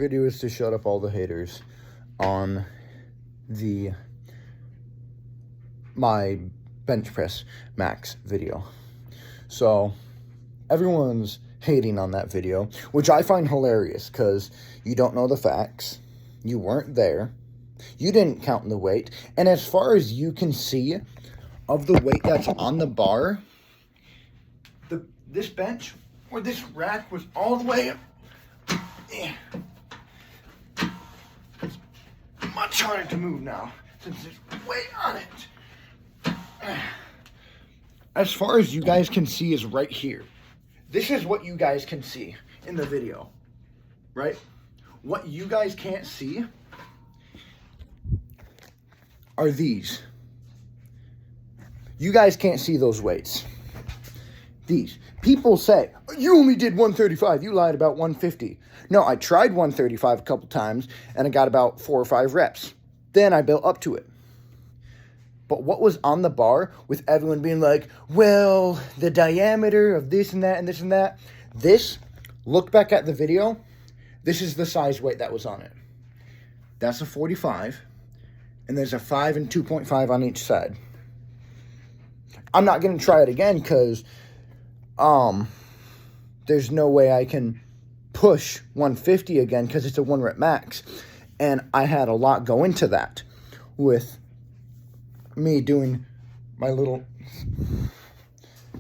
Video is to shut up all the haters on my bench press max video. So everyone's hating on that video, which I find hilarious because you don't know the facts, you weren't there, you didn't count the weight, and as far as you can see of the weight that's on the bar, this bench or this rack was all the way up. It's much harder to move now since there's weight on it. As far as you guys can see is right here. This is what you guys can see in the video, right? What you guys can't see are these. You guys can't see those weights. These. People say, you only did 135, you lied about 150. No, I tried 135 a couple times, and I got about 4 or 5 reps. Then I built up to it. But what was on the bar with everyone being like, well, the diameter of this and that and this and that. This, look back at the video, this is the size weight that was on it. That's a 45, and there's a 5 and 2.5 on each side. I'm not going to try it again because there's no way I can push 150 again because it's a 1 rep max. And I had a lot go into that with me doing my little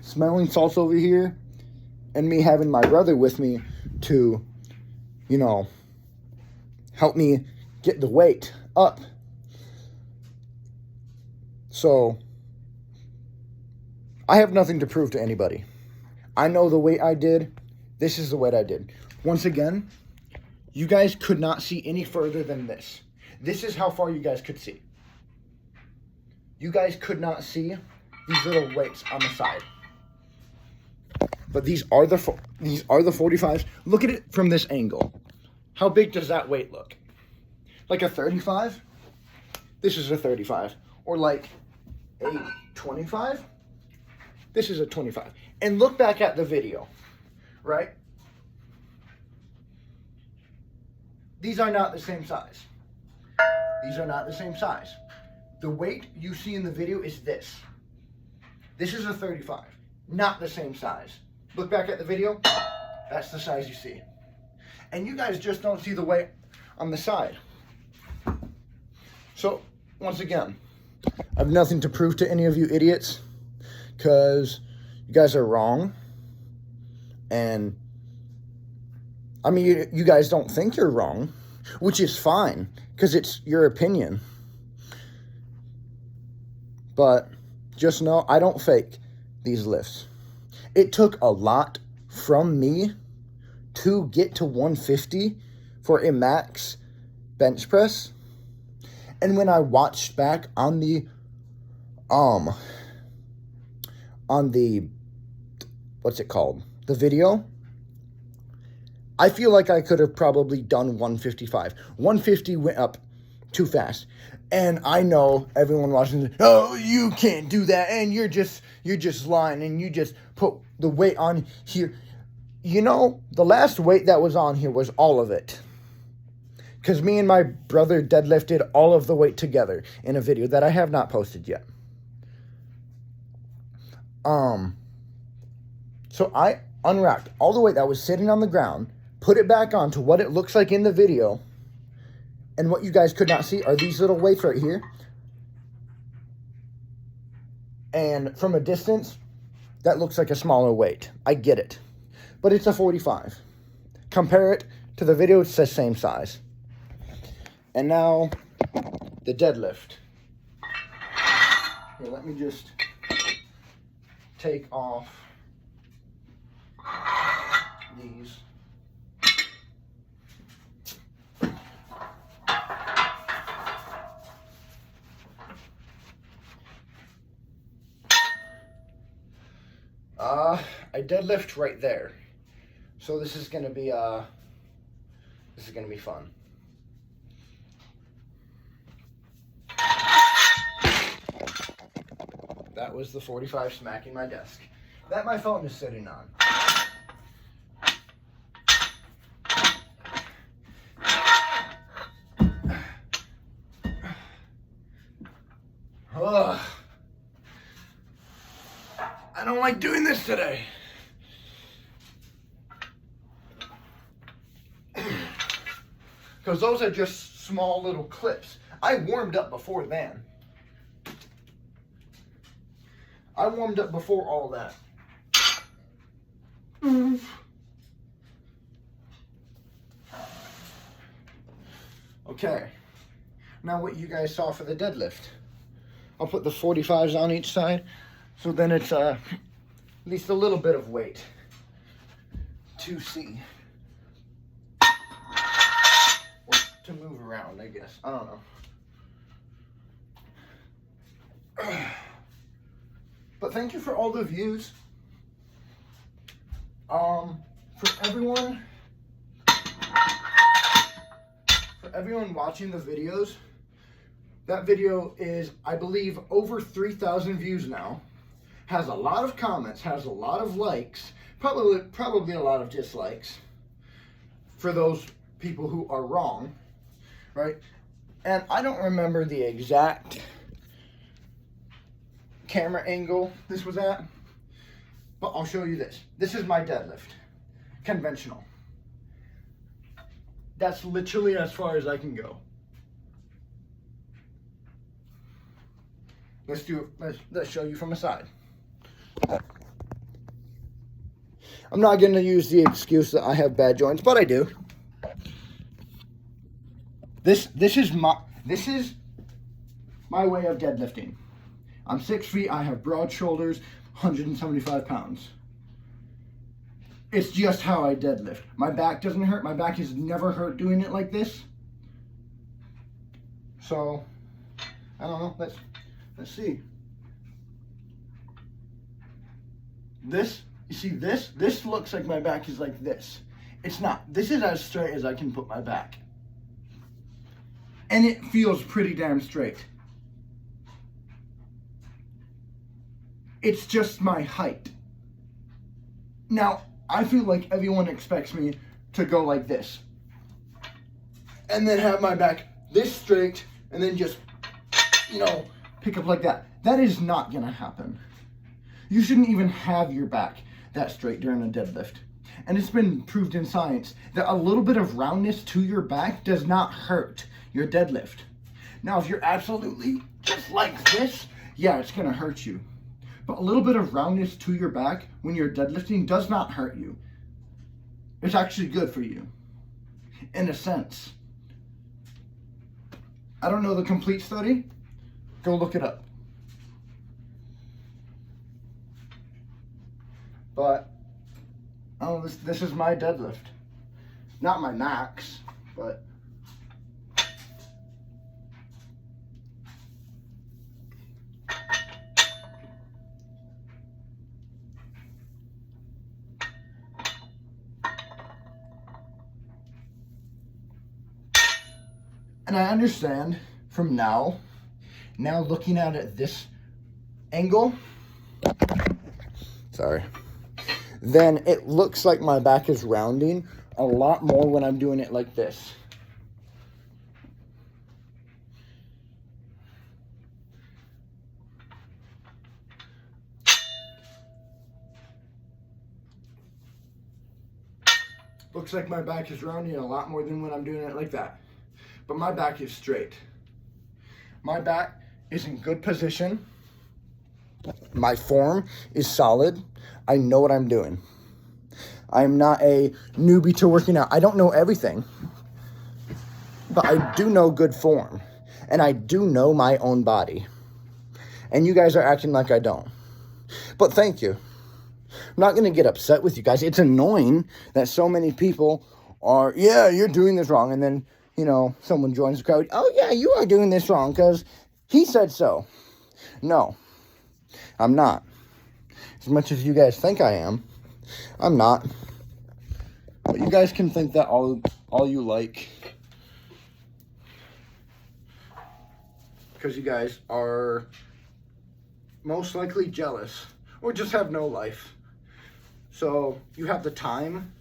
smelling salts over here and me having my brother with me to, help me get the weight up. So I have nothing to prove to anybody. I know the weight I did. This is the weight I did. Once again, you guys could not see any further than this. This is how far you guys could see. You guys could not see these little weights on the side. But these are the 45s. Look at it from this angle. How big does that weight look? Like a 35? This is a 35. Or like a 25? This is a 25. And look back at the video, right? These are not the same size. These are not the same size. The weight you see in the video is this. This is a 35, not the same size. Look back at the video, that's the size you see. And you guys just don't see the weight on the side. So, once again, I have nothing to prove to any of you idiots because you guys are wrong. And, I mean, you guys don't think you're wrong, which is fine because it's your opinion. But just know I don't fake these lifts. It took a lot from me to get to 150 for a max bench press. And when I watched back on the what's it called? The video, I feel like I could have probably done 155. 150 went up too fast. And I know everyone watching, oh, you can't do that, and you're just lying, and you just put the weight on here. The last weight that was on here was all of it. Because me and my brother deadlifted all of the weight together in a video that I have not posted yet. So I unracked all the weight that was sitting on the ground, put it back on to what it looks like in the video. And what you guys could not see are these little weights right here. And from a distance, that looks like a smaller weight. I get it. But it's a 45. Compare it to the video, it's the same size. And now, the deadlift. Here, let me just take off these. I deadlift right there. So this is gonna be fun. That was the 45 smacking my desk that my phone is sitting on. don't like doing this today. Because those are just small little clips. I warmed up before then. I warmed up before all that. Okay. Now what you guys saw for the deadlift. I'll put the 45s on each side, so then it's at least a little bit of weight to see. Or to move around, I guess. I don't know. But thank you for all the views. For everyone watching the videos, that video is, I believe, over 3,000 views now. Has a lot of comments, has a lot of likes, probably a lot of dislikes for those people who are wrong, right? And I don't remember the exact camera angle this was at, but I'll show you this. This is my deadlift, conventional. That's literally as far as I can go. Let's show you from the side. I'm not going to use the excuse that I have bad joints, but I do. This is my way of deadlifting. I'm 6 feet, I have broad shoulders, 175 pounds. It's just how I deadlift. My back doesn't hurt. My back has never hurt doing it like this. So, I don't know. Let's see. This, you see this? This looks like my back is like this. It's not. This is as straight as I can put my back. And it feels pretty damn straight. It's just my height. Now, I feel like everyone expects me to go like this. And then have my back this straight, and then just, pick up like that. That is not gonna happen. You shouldn't even have your back that straight during a deadlift. And it's been proved in science that a little bit of roundness to your back does not hurt your deadlift. Now, if you're absolutely just like this, yeah, it's gonna hurt you. But a little bit of roundness to your back when you're deadlifting does not hurt you. It's actually good for you, in a sense. I don't know the complete study. Go look it up. But, this is my deadlift. Not my max, but... And I understand from now looking at it this angle, then it looks like my back is rounding a lot more when I'm doing it like this. Looks like my back is rounding a lot more than when I'm doing it like that. But my back is straight. My back is in good position. My form is solid. I know what I'm doing. I'm not a newbie to working out. I don't know everything. But I do know good form. And I do know my own body. And you guys are acting like I don't. But thank you. I'm not going to get upset with you guys. It's annoying that so many people are, yeah, you're doing this wrong. And then, someone joins the crowd. Oh, yeah, you are doing this wrong because he said so. No, I'm not. As much as you guys think I am, I'm not. But you guys can think that all you like. Because you guys are most likely jealous or just have no life. So you have the time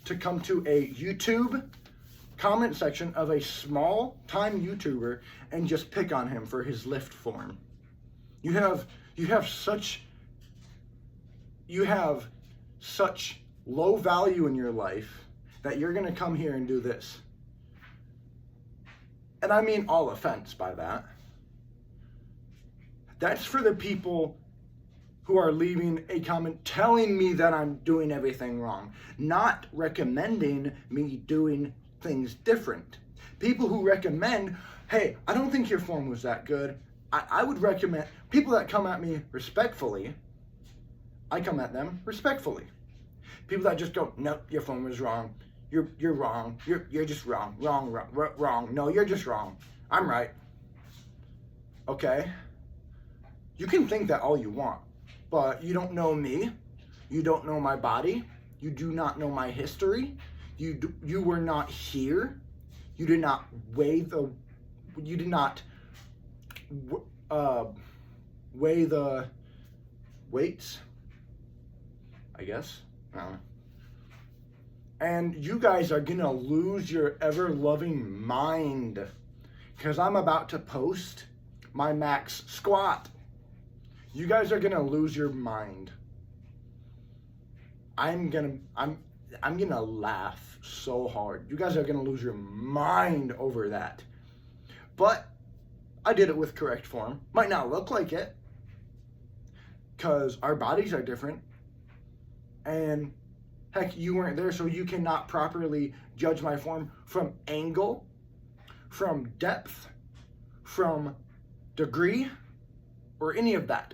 to come to a YouTube comment section of a small time YouTuber and just pick on him for his lift form. You have such you have such low value in your life that you're going to come here and do this. And I mean all offense by that. That's for the people who are leaving a comment telling me that I'm doing everything wrong, not recommending me doing things different. People who recommend, hey, I don't think your form was that good. I would recommend, people that come at me respectfully, I come at them respectfully. People that just go, nope, your form was wrong. You're wrong. You're just wrong. Wrong. No, you're just wrong. I'm right. Okay? You can think that all you want, but you don't know me. You don't know my body. You do not know my history. You were not here. You did not weigh the weights, I guess. I don't know. And you guys are gonna lose your ever-loving mind, because I'm about to post my max squat. You guys are gonna lose your mind. I'm gonna laugh so hard. You guys are gonna lose your mind over that. But I did it with correct form. Might not look like it, because our bodies are different. And heck, you weren't there, so you cannot properly judge my form from angle, from depth, from degree, or any of that.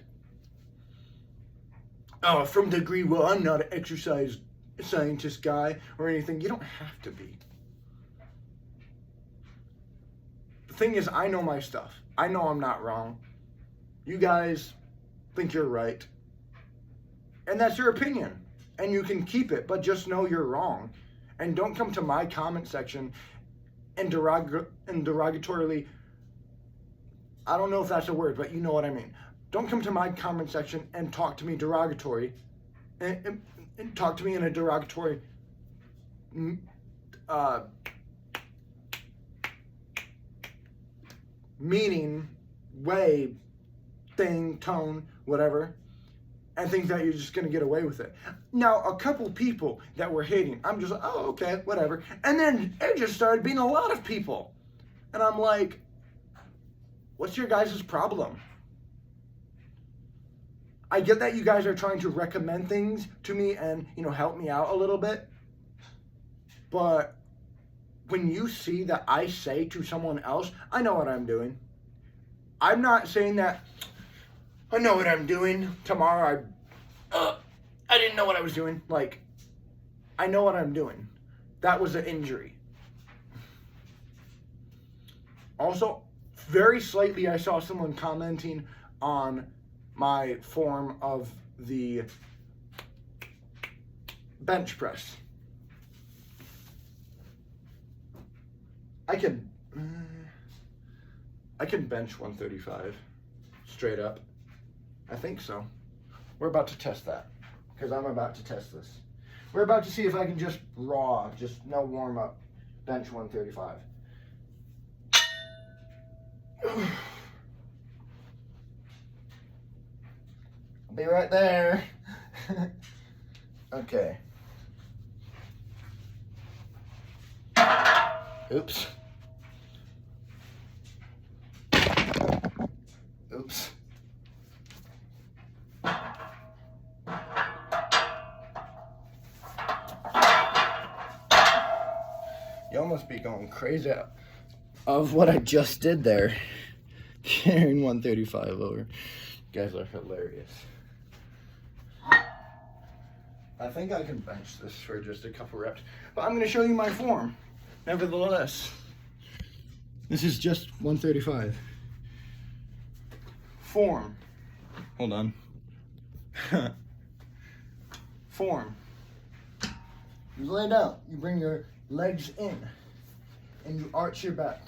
From degree, well, I'm not an exercise scientist guy or anything. You don't have to be. The thing is, I know my stuff. I know I'm not wrong. You guys think you're right. And that's your opinion. And you can keep it, but just know you're wrong. And don't come to my comment section and derogatorily, I don't know if that's a word, but you know what I mean. Don't come to my comment section and talk to me derogatory, and talk to me in a derogatory meaning, way, thing, tone, whatever, and think that you're just going to get away with it. Now, a couple people that were hating, I'm just like, oh, okay, whatever. And then it just started being a lot of people. And I'm like, what's your guys' problem? I get that you guys are trying to recommend things to me and, help me out a little bit. But when you see that I say to someone else, I know what I'm doing. I'm not saying that I know what I'm doing. Tomorrow I didn't know what I was doing. Like, I know what I'm doing. That was an injury. Also, very slightly, I saw someone commenting on my form of the bench press. I can bench 135 straight up. I think so. We're about to test that, because I'm about to test this. We're about to see if I can just no warm up, bench 135. I'll be right there. Okay. Oops. Oops. Y'all must be going crazy of what I just did there. Carrying 135 over. You guys are hilarious. I think I can bench this for just a couple reps, but I'm going to show you my form. Nevertheless, this is just 135. Form. Hold on. Form. You lay down. You bring your legs in, and you arch your back.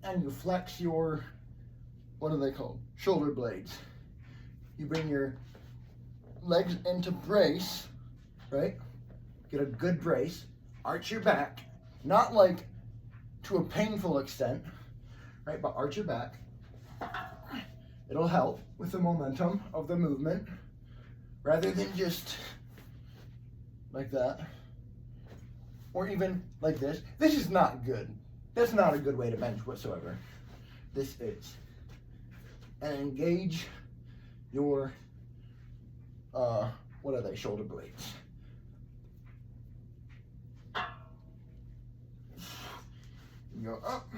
And you flex your, what are they called? Shoulder blades. You bring your legs into brace, right? Get a good brace, arch your back, not like to a painful extent, right? But arch your back. It'll help with the momentum of the movement rather than just like that. Or even like this. This is not good. That's not a good way to bench whatsoever. This is. And engage your, what are they, shoulder blades. Go up.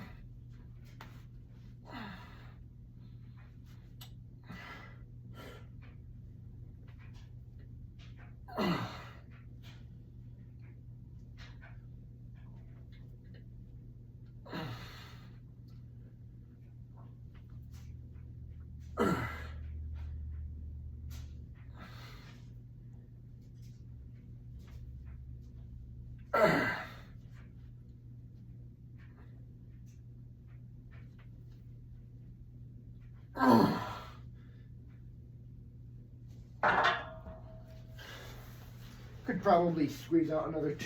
Could probably squeeze out another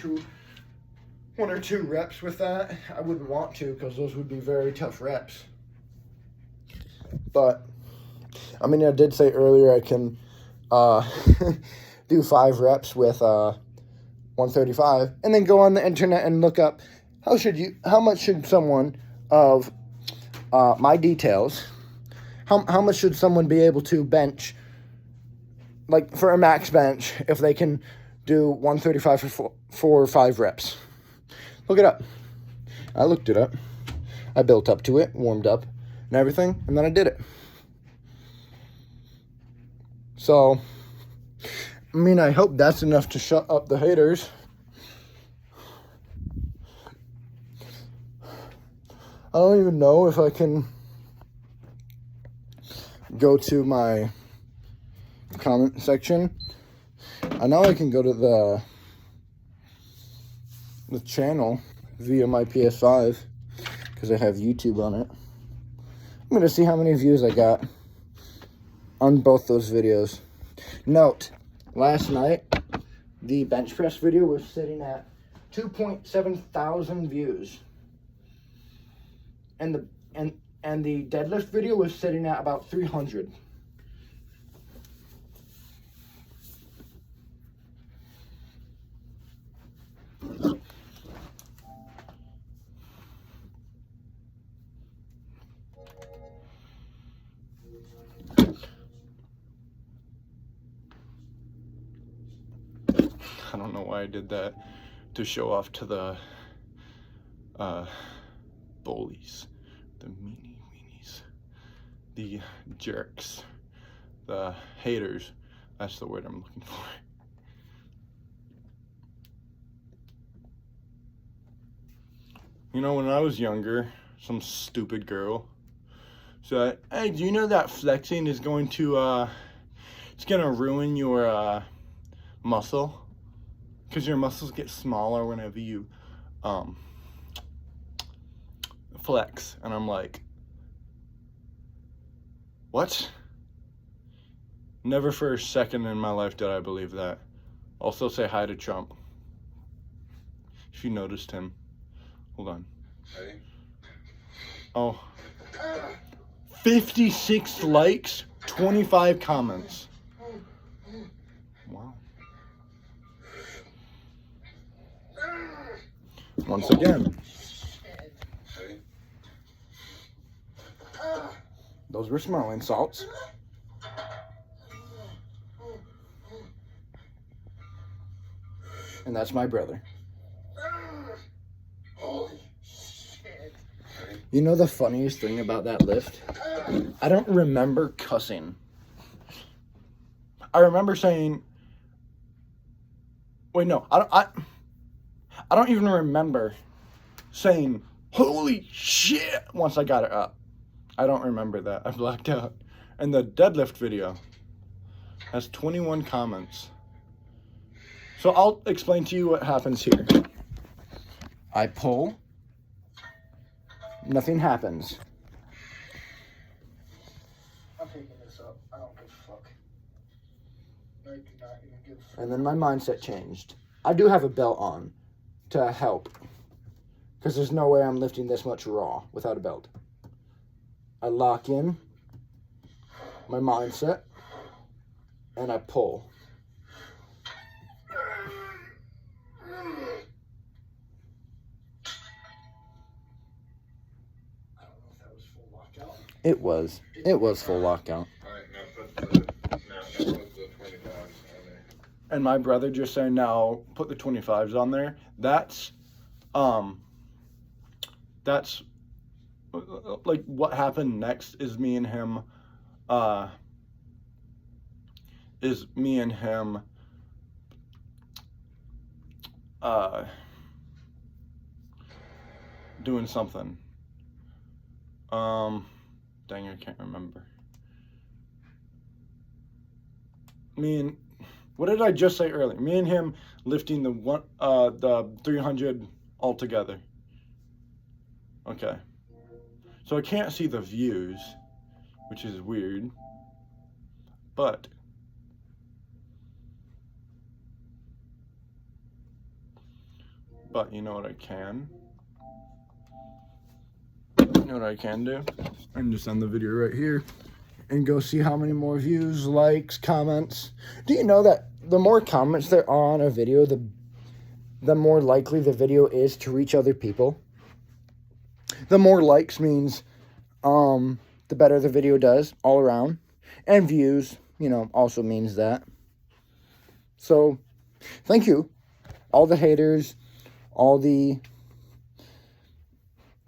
1 or 2 reps with that. I wouldn't want to because those would be very tough reps. But, I mean, I did say earlier I can do 5 reps with 135 and then go on the internet and look up how much should someone of my details, how much should someone be able to bench, like for a max bench, if they can do 135 for 4 or 5 reps. Look it up. I looked it up. I built up to it, warmed up and everything, and then I did it. So, I mean, I hope that's enough to shut up the haters. I don't even know if I can go to my comment section. I know I can go to the channel via my PS5 because I have YouTube on it. I'm going to see how many views I got on both those videos. Note, last night, the bench press video was sitting at 2.7 thousand views. And the deadlift video was sitting at about 300. I don't know why I did that to show off to the bullies, the meanies, the jerks, the haters. That's the word I'm looking for. You know, when I was younger, some stupid girl said, "Hey, do you know that flexing is going to, it's going to ruin your muscle? Because your muscles get smaller whenever you flex." And I'm like, what? Never for a second in my life did I believe that. Also say hi to Trump. If you noticed him. Hold on. Hey. Oh. 56 likes, 25 comments. Wow. Once again. Those were small insults. And that's my brother. You know the funniest thing about that lift? I don't remember cussing. I remember saying, wait, no, I don't even remember saying, holy shit, once I got it up. I don't remember that. I blacked out. And the deadlift video has 21 comments. So I'll explain to you what happens here. I pull. Nothing happens. I'm picking this up. I don't give a fuck. I do not even give a fuck. And then my mindset changed. I do have a belt on to help. Because there's no way I'm lifting this much raw without a belt. I lock in. my mindset, and I pull. It was full lockout. Alright, now put the 25s on there. And my brother just saying, now put the 25s on there. That's like what happened next is me and him doing something. Dang, I can't remember. What did I just say earlier? Me and him lifting the 300 all together. Okay. So I can't see the views, which is weird. But you know what I can? You know what I can do? I can just end the video right here and go see how many more views, likes, comments. Do you know that the more comments there are on a video, the more likely the video is to reach other people? The more likes means the better the video does all around. And views, also means that. So, thank you. All the haters, all the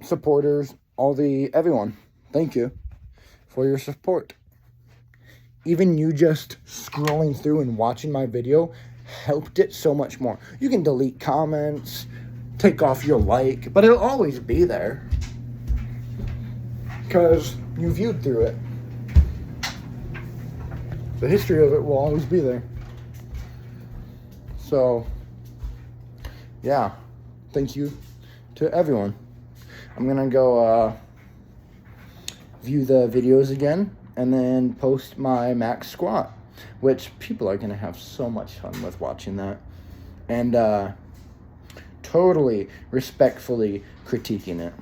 supporters, everyone. Thank you for your support. Even you just scrolling through and watching my video helped it so much more. You can delete comments, take off your like, but it'll always be there because you viewed through it. The history of it will always be there. So, yeah, thank you to everyone. I'm gonna go view the videos again and then post my max squat, which people are gonna have so much fun with watching that, and totally respectfully critiquing it.